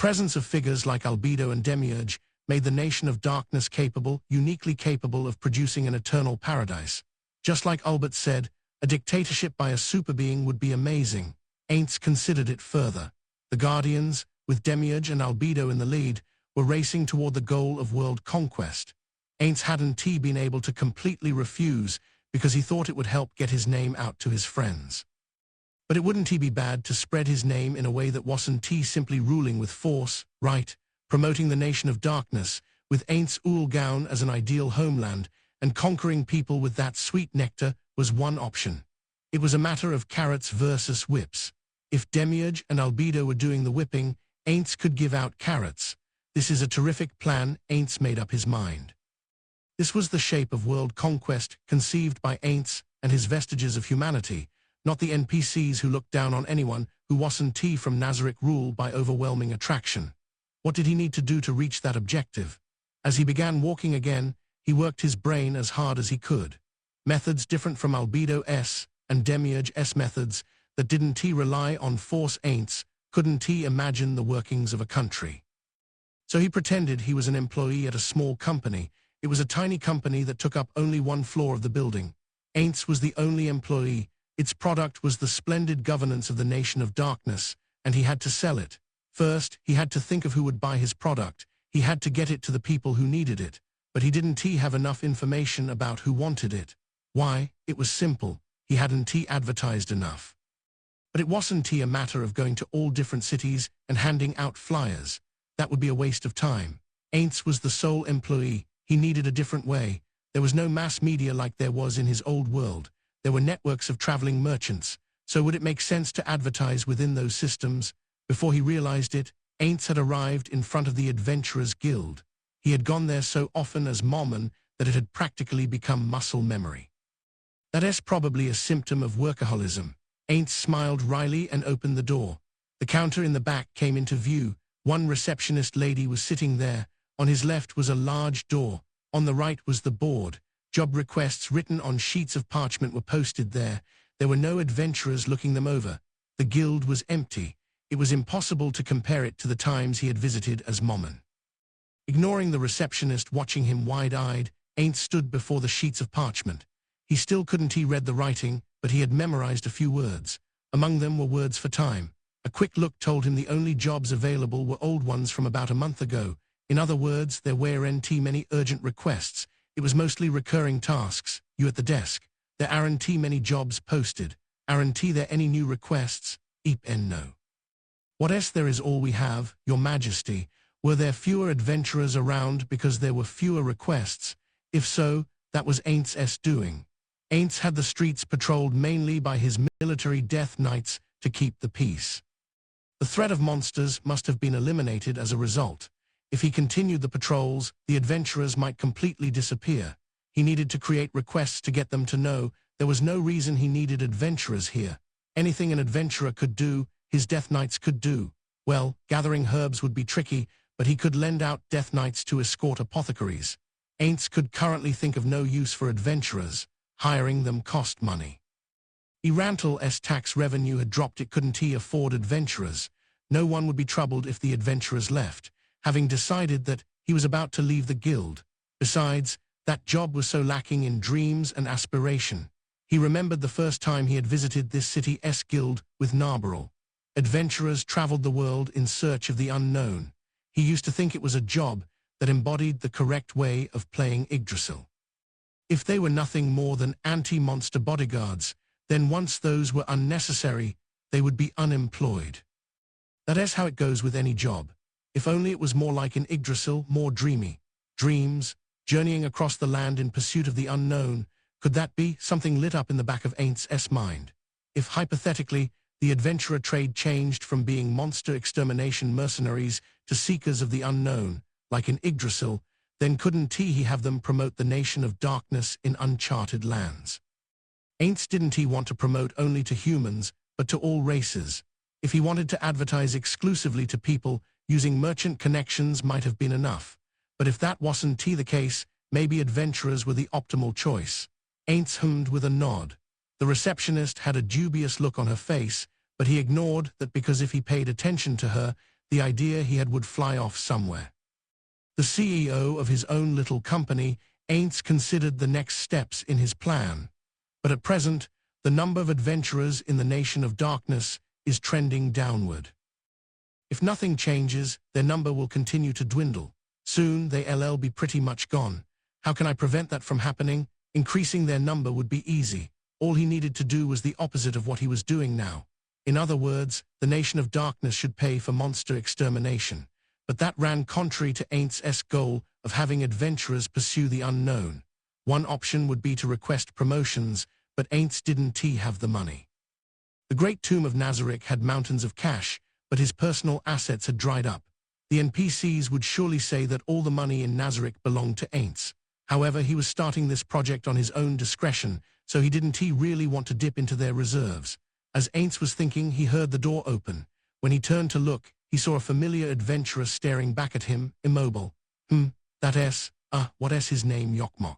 presence of figures like Albedo and Demiurge made the nation of darkness uniquely capable of producing an eternal paradise. Just like Albert said, a dictatorship by a superbeing would be amazing. Aints considered it further. The Guardians, with Demiurge and Albedo in the lead, were racing toward the goal of world conquest. Aints hadn't been able to completely refuse because he thought it would help get his name out to his friends. But it wouldn't be bad to spread his name in a way that wasn't simply ruling with force, right, promoting the nation of darkness, with Aints Ulgaun as an ideal homeland, and conquering people with that sweet nectar was one option. It was a matter of carrots versus whips. If Demiurge and Albedo were doing the whipping, Aints could give out carrots. This is a terrific plan. Aints made up his mind. This was the shape of world conquest conceived by Aints and his vestiges of humanity, not the NPCs who looked down on anyone who wasn't from Nazarick rule by overwhelming attraction. What did he need to do to reach that objective? As he began walking again, he worked his brain as hard as he could. Methods different from Albedo's and Demiurge's methods that didn't rely on force. Aints couldn't imagine the workings of a country. So he pretended he was an employee at a small company. It was a tiny company that took up only one floor of the building. Aints was the only employee. Its product was the splendid governance of the nation of darkness, and he had to sell it. First, he had to think of who would buy his product. He had to get it to the people who needed it, but he didn't have enough information about who wanted it. Why? It was simple. He hadn't advertised enough. But it wasn't a matter of going to all different cities and handing out flyers. That would be a waste of time. Aints was the sole employee. He needed a different way. There was no mass media like there was in his old world. There were networks of traveling merchants. So would it make sense to advertise within those systems? Before he realized it, Aints had arrived in front of the Adventurers Guild. He had gone there so often as Mormon that it had practically become muscle memory. That's probably a symptom of workaholism. Aints smiled wryly and opened the door. The counter in the back came into view. One receptionist lady was sitting there. On his left was a large door. On the right was the board. Job requests written on sheets of parchment were posted there. There were no adventurers looking them over. The guild was empty. It was impossible to compare it to the times he had visited as Mormon. Ignoring the receptionist watching him wide-eyed, Aints stood before the sheets of parchment. He still couldn't read the writing, but he had memorized a few words. Among them were words for time. A quick look told him the only jobs available were old ones from about a month ago. In other words, there weren't many urgent requests. It was mostly recurring tasks. You at the desk. There aren't many jobs posted. Aren't there any new requests? No. What else there is all we have, Your Majesty. Were there fewer adventurers around because there were fewer requests? If so, that was Aints' doing. Aints had the streets patrolled mainly by his military death knights to keep the peace. The threat of monsters must have been eliminated as a result. If he continued the patrols, the adventurers might completely disappear. He needed to create requests to get them to know there was no reason he needed adventurers here. Anything an adventurer could do, his death knights could do. Well, gathering herbs would be tricky, but he could lend out death knights to escort apothecaries. Aints could currently think of no use for adventurers. Hiring them cost money. Irantal's tax revenue had dropped. It couldn't afford adventurers. No one would be troubled if the adventurers left, having decided that he was about to leave the guild. Besides, that job was so lacking in dreams and aspiration. He remembered the first time he had visited this city's guild with Narbarrel. Adventurers traveled the world in search of the unknown. He used to think it was a job that embodied the correct way of playing Yggdrasil. If they were nothing more than anti-monster bodyguards, then once those were unnecessary, they would be unemployed. That is how it goes with any job. If only it was more like in Yggdrasil, more dreamy. Dreams, journeying across the land in pursuit of the unknown. Could that be? Something lit up in the back of Aints' mind. If, hypothetically, the adventurer trade changed from being monster extermination mercenaries to seekers of the unknown, like in Yggdrasil, then couldn't he have them promote the nation of darkness in uncharted lands? Aints didn't want to promote only to humans, but to all races. If he wanted to advertise exclusively to people, using merchant connections might have been enough. But if that wasn't the case, maybe adventurers were the optimal choice. Aints hummed with a nod. The receptionist had a dubious look on her face, but he ignored that because if he paid attention to her, the idea he had would fly off somewhere. The CEO of his own little company, Aints considered the next steps in his plan. But at present, the number of adventurers in the Nation of Darkness is trending downward. If nothing changes, their number will continue to dwindle. Soon, they'll be pretty much gone. How can I prevent that from happening? Increasing their number would be easy. All he needed to do was the opposite of what he was doing now. In other words, the Nation of Darkness should pay for monster extermination. But that ran contrary to Aints' goal of having adventurers pursue the unknown. One option would be to request promotions, but Aints didn't have the money. The Great Tomb of Nazarick had mountains of cash, but his personal assets had dried up. The NPCs would surely say that all the money in Nazarick belonged to Aints. However, he was starting this project on his own discretion, so he didn't really want to dip into their reserves. As Aints was thinking, he heard the door open. When he turned to look, he saw a familiar adventurer staring back at him, immobile. What's his name, Yokmok?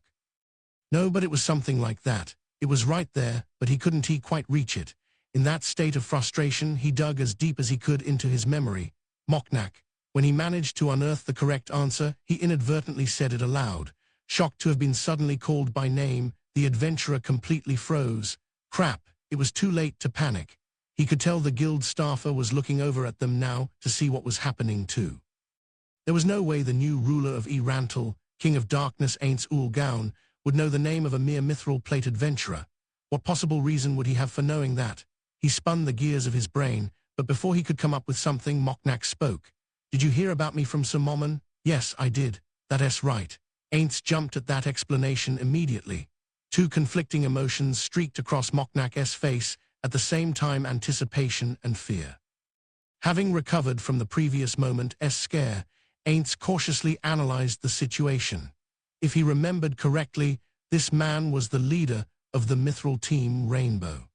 No, but it was something like that. It was right there, but he couldn't quite reach it. In that state of frustration, he dug as deep as he could into his memory. Moknak. When he managed to unearth the correct answer, he inadvertently said it aloud. Shocked to have been suddenly called by name, the adventurer completely froze. Crap, it was too late to panic. He could tell the guild staffer was looking over at them now to see what was happening too. There was no way the new ruler of Rantel, King of Darkness Aints Ul Gaun, would know the name of a mere mithril plate adventurer. What possible reason would he have for knowing that? He spun the gears of his brain, but before he could come up with something, Moknak spoke. Did you hear about me from Sir Momon? Yes, I did. That's right. Aints jumped at that explanation immediately. Two conflicting emotions streaked across Moknak's face, at the same time anticipation and fear. Having recovered from the previous moment's scare, Aints cautiously analyzed the situation. If he remembered correctly, this man was the leader of the mithril team Rainbow.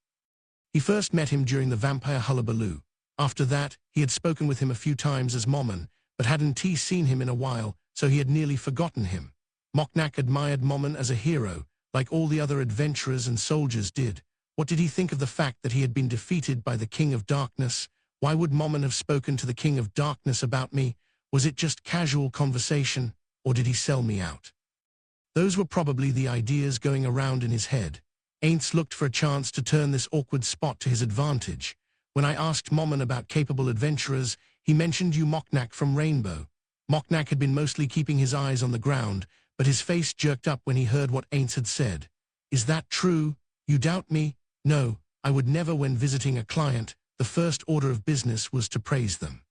He first met him during the vampire hullabaloo. After that, he had spoken with him a few times as Momon, but hadn't seen him in a while, so he had nearly forgotten him. Moknak admired Momon as a hero, like all the other adventurers and soldiers did. What did he think of the fact that he had been defeated by the King of Darkness? Why would Momon have spoken to the King of Darkness about me? Was it just casual conversation, or did he sell me out? Those were probably the ideas going around in his head. Aints looked for a chance to turn this awkward spot to his advantage. When I asked Momon about capable adventurers, he mentioned you Moknak from Rainbow. Moknak had been mostly keeping his eyes on the ground, but his face jerked up when he heard what Aints had said. Is that true? You doubt me? No, I would never. When visiting a client, the first order of business was to praise them.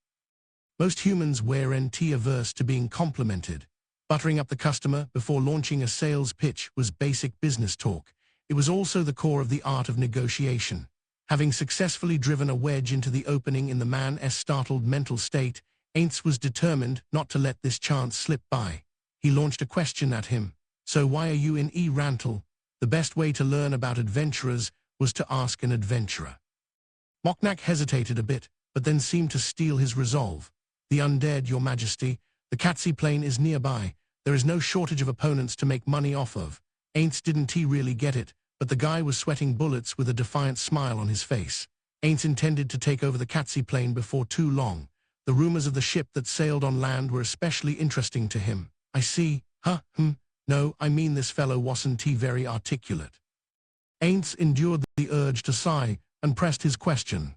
Most humans were averse to being complimented. Buttering up the customer before launching a sales pitch was basic business talk. It was also the core of the art of negotiation. Having successfully driven a wedge into the opening in the man's startled mental state, Aints was determined not to let this chance slip by. He launched a question at him. So why are you in Rantel? The best way to learn about adventurers was to ask an adventurer. Moknak hesitated a bit, but then seemed to steel his resolve. The undead, Your Majesty. The Katsi Plain is nearby. There is no shortage of opponents to make money off of. Aints didn't really get it, but the guy was sweating bullets with a defiant smile on his face. Aints intended to take over the Katsi Plain before too long. The rumors of the ship that sailed on land were especially interesting to him. I see. No, I mean this fellow wasn't very articulate. Aints endured the urge to sigh and pressed his question.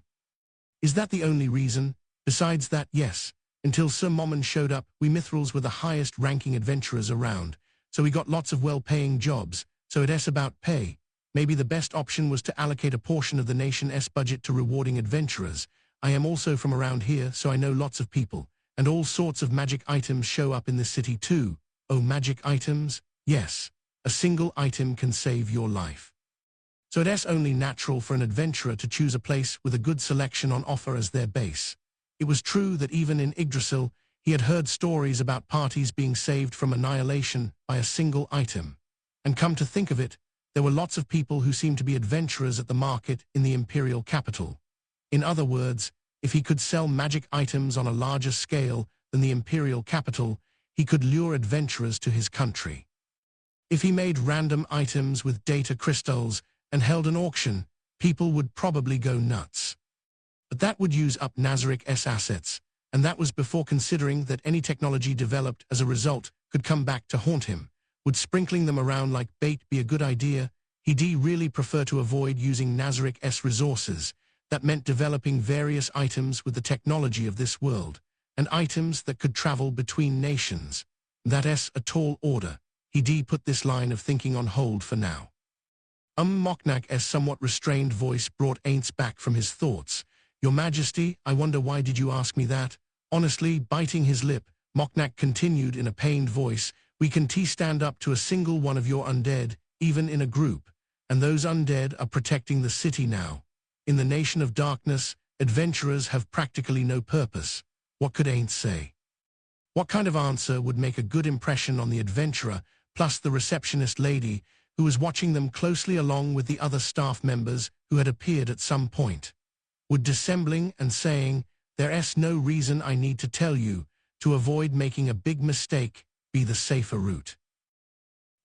Is that the only reason? Besides that, yes. Until Sir Momon showed up, we Mithrils were the highest-ranking adventurers around, so we got lots of well-paying jobs, so it's about pay. Maybe the best option was to allocate a portion of the nation's budget to rewarding adventurers. I am also from around here, so I know lots of people, and all sorts of magic items show up in this city too. Oh, magic items? Yes. A single item can save your life. So it's only natural for an adventurer to choose a place with a good selection on offer as their base. It was true that even in Yggdrasil, he had heard stories about parties being saved from annihilation by a single item. And come to think of it, there were lots of people who seemed to be adventurers at the market in the imperial capital. In other words, if he could sell magic items on a larger scale than the imperial capital, he could lure adventurers to his country. If he made random items with data crystals and held an auction, people would probably go nuts. But that would use up Nazarick's assets. And that was before considering that any technology developed as a result could come back to haunt him. Would sprinkling them around like bait be a good idea? He'd really prefer to avoid using Nazarik's resources. That meant developing various items with the technology of this world, and items that could travel between nations. That's a tall order. He'd put this line of thinking on hold for now. Moknak's somewhat restrained voice brought Aints back from his thoughts. Your Majesty, I wonder why did you ask me that? Honestly, biting his lip, Moknak continued in a pained voice, we can stand up to a single one of your undead, even in a group, and those undead are protecting the city now. In the Nation of Darkness, adventurers have practically no purpose. What could Aints say? What kind of answer would make a good impression on the adventurer, plus the receptionist lady, who was watching them closely along with the other staff members who had appeared at some point? Would dissembling and saying, "There's no reason I need to tell you," to avoid making a big mistake, be the safer route?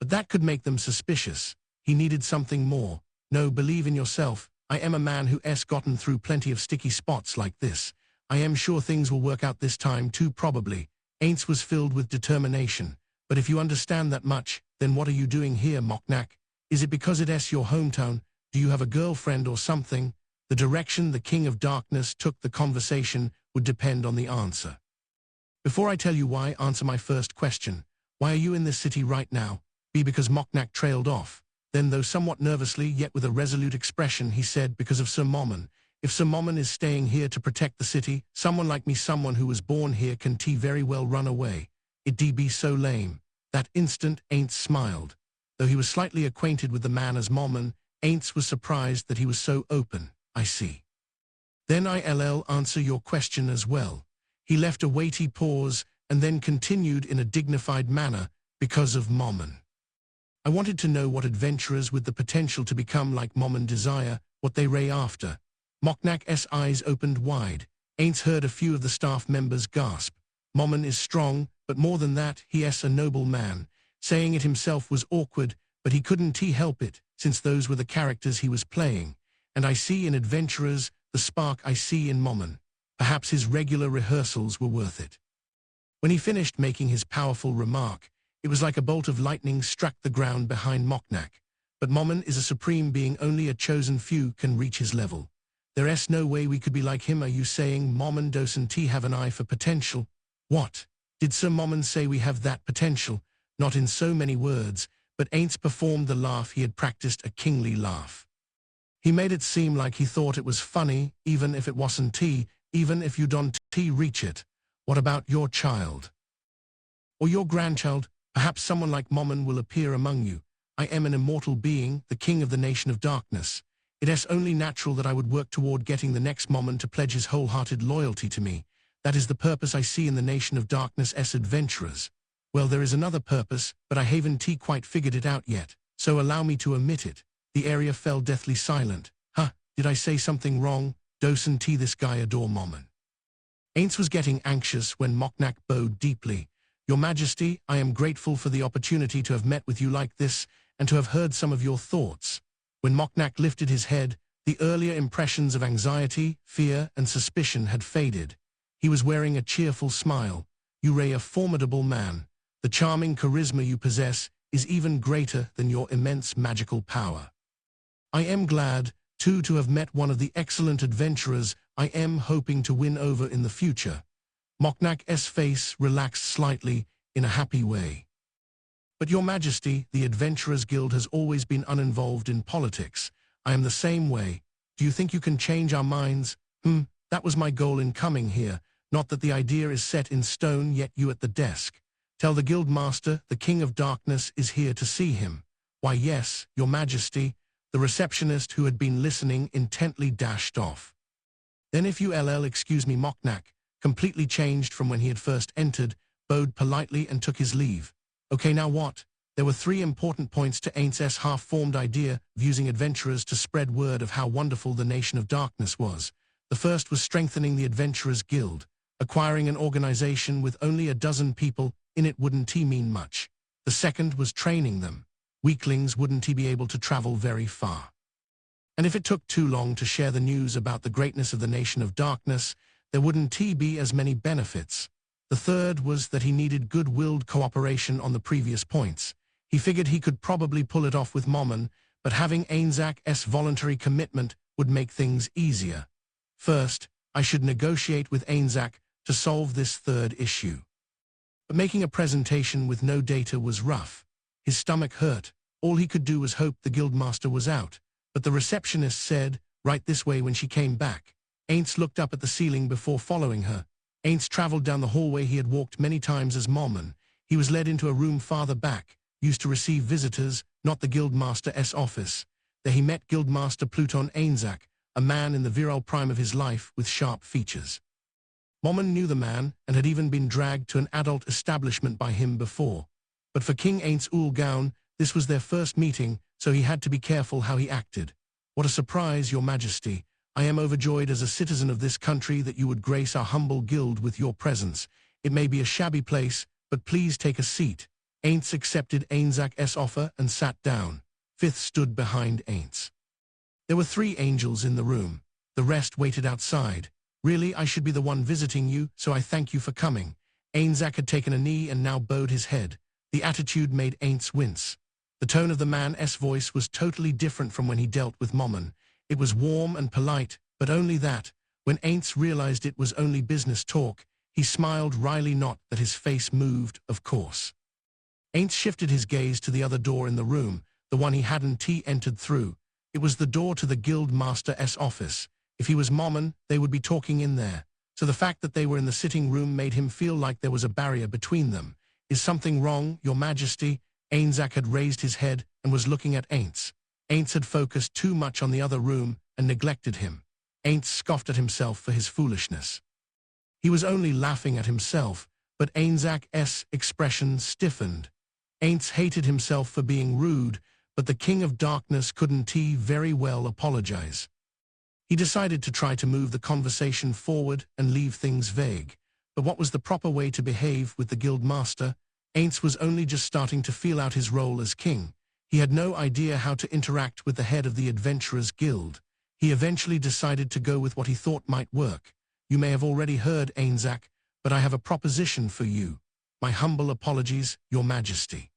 But that could make them suspicious. He needed something more. No, believe in yourself. I am a man who's gotten through plenty of sticky spots like this. I am sure things will work out this time too, probably. Aints was filled with determination. But if you understand that much, then what are you doing here, Moknak? Is it because it's your hometown? Do you have a girlfriend or something? The direction the King of Darkness took the conversation would depend on the answer. Before I tell you why, answer my first question. Why are you in this city right now? Because Moknak trailed off. Then, though somewhat nervously, yet with a resolute expression, he said, because of Sir Momon. If Sir Momon is staying here to protect the city, someone like me, someone who was born here, can very well run away. It'd be so lame. That instant, Aints smiled. Though he was slightly acquainted with the man as Momon, Aints was surprised that he was so open. I see. Then I'll answer your question as well. He left a weighty pause, and then continued in a dignified manner, because of Momon. I wanted to know what adventurers with the potential to become like Momon desire, what they ray after. Moknak's eyes opened wide. Aints heard a few of the staff members gasp. Momon is strong, but more than that, he's a noble man. Saying it himself was awkward, but he couldn't help it, since those were the characters he was playing. And I see in adventurers the spark I see in Momon. Perhaps his regular rehearsals were worth it. When he finished making his powerful remark, it was like a bolt of lightning struck the ground behind Moknak. But Momon is a supreme being, only a chosen few can reach his level. There's no way we could be like him. Are you saying Momon doesn't have an eye for potential? What? Did Sir Momon say we have that potential? Not in so many words, but Aints performed the laugh he had practiced, a kingly laugh. He made it seem like he thought it was funny, even if it wasn't, even if you don't reach it. What about your child? Or your grandchild? Perhaps someone like Momon will appear among you. I am an immortal being, the king of the Nation of Darkness. It's only natural that I would work toward getting the next Momon to pledge his wholehearted loyalty to me. That is the purpose I see in the Nation of Darkness as adventurers. Well, there is another purpose, but I haven't quite figured it out yet, so allow me to omit it. The area fell deathly silent. Did I say something wrong? Doesn't this guy adore Momon? Aints was getting anxious when Moknak bowed deeply. Your Majesty, I am grateful for the opportunity to have met with you like this, and to have heard some of your thoughts. When Moknak lifted his head, the earlier impressions of anxiety, fear, and suspicion had faded. He was wearing a cheerful smile. You ray a formidable man. The charming charisma you possess is even greater than your immense magical power. I am glad, too, to have met one of the excellent adventurers I am hoping to win over in the future. Moknak's face relaxed slightly, in a happy way. But Your Majesty, the Adventurers Guild has always been uninvolved in politics. I am the same way. Do you think you can change our minds? That was my goal in coming here. Not that the idea is set in stone, yet you at the desk. Tell the Guild Master the King of Darkness is here to see him. Why yes, Your Majesty. The receptionist, who had been listening intently, dashed off. Then if you'll excuse me, Moknak, completely changed from when he had first entered, bowed politely and took his leave. Okay, now what? There were 3 important points to Aints' half-formed idea of using adventurers to spread word of how wonderful the Nation of Darkness was. The first was strengthening the Adventurers Guild. Acquiring an organization with only a dozen people in it wouldn't mean much. The second was training them. Weaklings wouldn't be able to travel very far. And if it took too long to share the news about the greatness of the Nation of Darkness, there wouldn't be as many benefits. The third was that he needed good-willed cooperation on the previous points. He figured he could probably pull it off with Momon, but having Ainzak's voluntary commitment would make things easier. First, I should negotiate with Ainzak to solve this third issue. But making a presentation with no data was rough. His stomach hurt. All he could do was hope the guildmaster was out. But the receptionist said, "Right this way," when she came back. Ainz looked up at the ceiling before following her. Ainz traveled down the hallway he had walked many times as Momon. He was led into a room farther back, used to receive visitors, not the guildmaster's office. There he met Guildmaster Pluton Ainzak, a man in the virile prime of his life with sharp features. Momon knew the man and had even been dragged to an adult establishment by him before. But for King Ainz Ul Gaun, this was their first meeting, so he had to be careful how he acted. "What a surprise, Your Majesty. I am overjoyed as a citizen of this country that you would grace our humble guild with your presence. It may be a shabby place, but please take a seat." Ainz accepted Ainzak's offer and sat down. Fifth stood behind Ainz. There were 3 angels in the room. The rest waited outside. "Really, I should be the one visiting you, so I thank you for coming." Ainzak had taken a knee and now bowed his head. The attitude made Ainz wince. The tone of the man's voice was totally different from when he dealt with Momon. It was warm and polite, but only that. When Ainz realized it was only business talk, he smiled wryly, not that his face moved, of course. Ainz shifted his gaze to the other door in the room, the one he hadn't entered through. It was the door to the guildmaster's office. If he was Momon, they would be talking in there. So the fact that they were in the sitting room made him feel like there was a barrier between them. "Is something wrong, Your Majesty?" Ainzak had raised his head and was looking at Ainz. Ainz had focused too much on the other room and neglected him. Ainz scoffed at himself for his foolishness. He was only laughing at himself, but Ainzak's expression stiffened. Ainz hated himself for being rude, but the King of Darkness couldn't very well apologize. He decided to try to move the conversation forward and leave things vague. But what was the proper way to behave with the guildmaster? Ainz was only just starting to feel out his role as king. He had no idea how to interact with the head of the Adventurers Guild. He eventually decided to go with what he thought might work. "You may have already heard, Ainzak, but I have a proposition for you. My humble apologies, Your Majesty.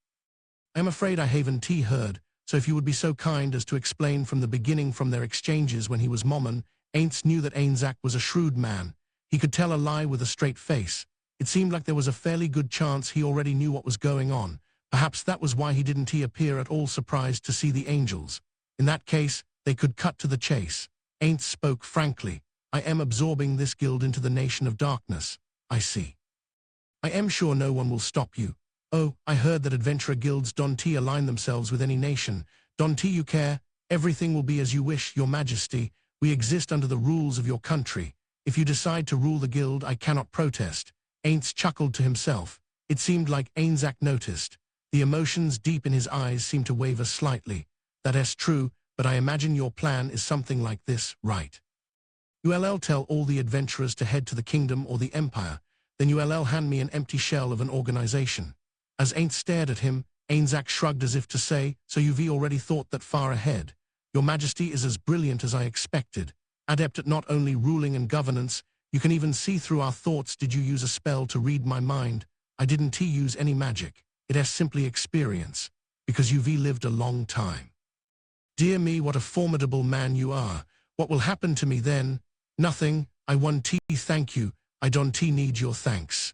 I am afraid I haven't heard, so if you would be so kind as to explain from the beginning from their exchanges when he was Momon." Ainz knew that Ainzak was a shrewd man. He could tell a lie with a straight face. It seemed like there was a fairly good chance he already knew what was going on. Perhaps that was why he didn't appear at all surprised to see the angels. In that case, they could cut to the chase. Ainz spoke frankly. "I am absorbing this guild into the nation of darkness." "I see. I am sure no one will stop you." "Oh, I heard that adventurer guilds don't align themselves with any nation. Don't you care? Everything will be as you wish, Your Majesty. We exist under the rules of your country. If you decide to rule the guild, I cannot protest." Ainz chuckled to himself. It seemed like Ainzak noticed. The emotions deep in his eyes seemed to waver slightly. "That's true, but I imagine your plan is something like this, right? You'll tell all the adventurers to head to the kingdom or the empire. Then you'll hand me an empty shell of an organization." As Ainz stared at him, Ainzak shrugged as if to say, "So you've already thought that far ahead. Your Majesty is as brilliant as I expected. Adept at not only ruling and governance, you can even see through our thoughts. Did you use a spell to read my mind?" "I didn't use any magic. It is simply experience. Because you've lived a long time." "Dear me, what a formidable man you are. What will happen to me then?" "Nothing. I want thank you. I don't need your thanks.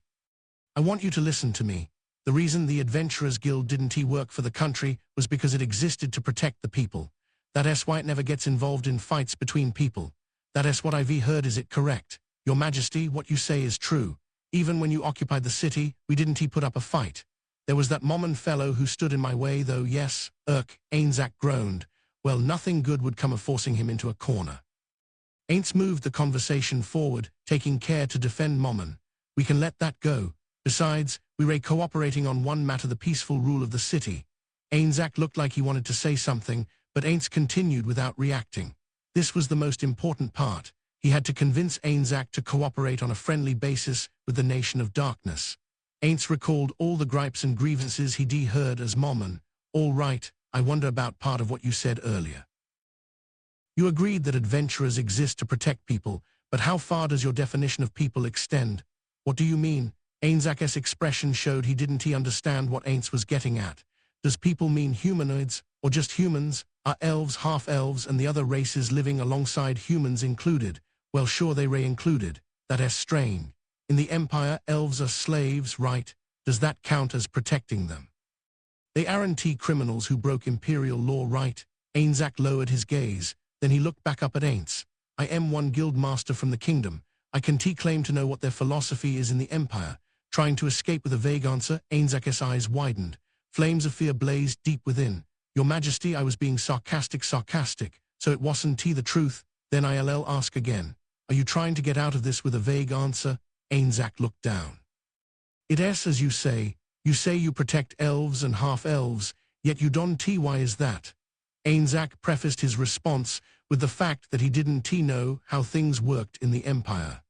I want you to listen to me. The reason the Adventurers Guild didn't work for the country was because it existed to protect the people. That's why it never gets involved in fights between people. That's what I've heard. Is it correct? Your Majesty, what you say is true. Even when you occupied the city, we didn't put up a fight. There was that Momon fellow who stood in my way, though. Yes, Ainzak groaned. Well, nothing good would come of forcing him into a corner. Ainz moved the conversation forward, taking care to defend Momon. "We can let that go. Besides, we were cooperating on one matter, the peaceful rule of the city." Ainzak looked like he wanted to say something, but Ainz continued without reacting. This was the most important part. He had to convince Ainzak to cooperate on a friendly basis with the Nation of Darkness. Ainz recalled all the gripes and grievances he'd heard as Momon. "All right, I wonder about part of what you said earlier. You agreed that adventurers exist to protect people, But how far does your definition of people extend? What do you mean? Ainzak's expression showed he didn't understand what Ainz was getting at. Does people mean humanoids, or just humans? Are elves, half-elves, and the other races living alongside humans included? Well, sure they ray included. That is strange. In the Empire, elves are slaves, right? Does that count as protecting them? They aren't criminals who broke imperial law, right? Ainzak lowered his gaze. Then he looked back up at Ainz. I am one guild master from the kingdom. I can claim to know what their philosophy is in the Empire. Trying to escape with a vague answer, Ainzak's eyes widened. Flames of fear blazed deep within. Your Majesty, I was being sarcastic, so it wasn't the truth. Then I'll ask again. Are you trying to get out of this with a vague answer? Ainzak looked down. It is as you say. You say you protect elves and half-elves, yet you don't. Why is that? Ainzak prefaced his response with the fact that he didn't know how things worked in the Empire.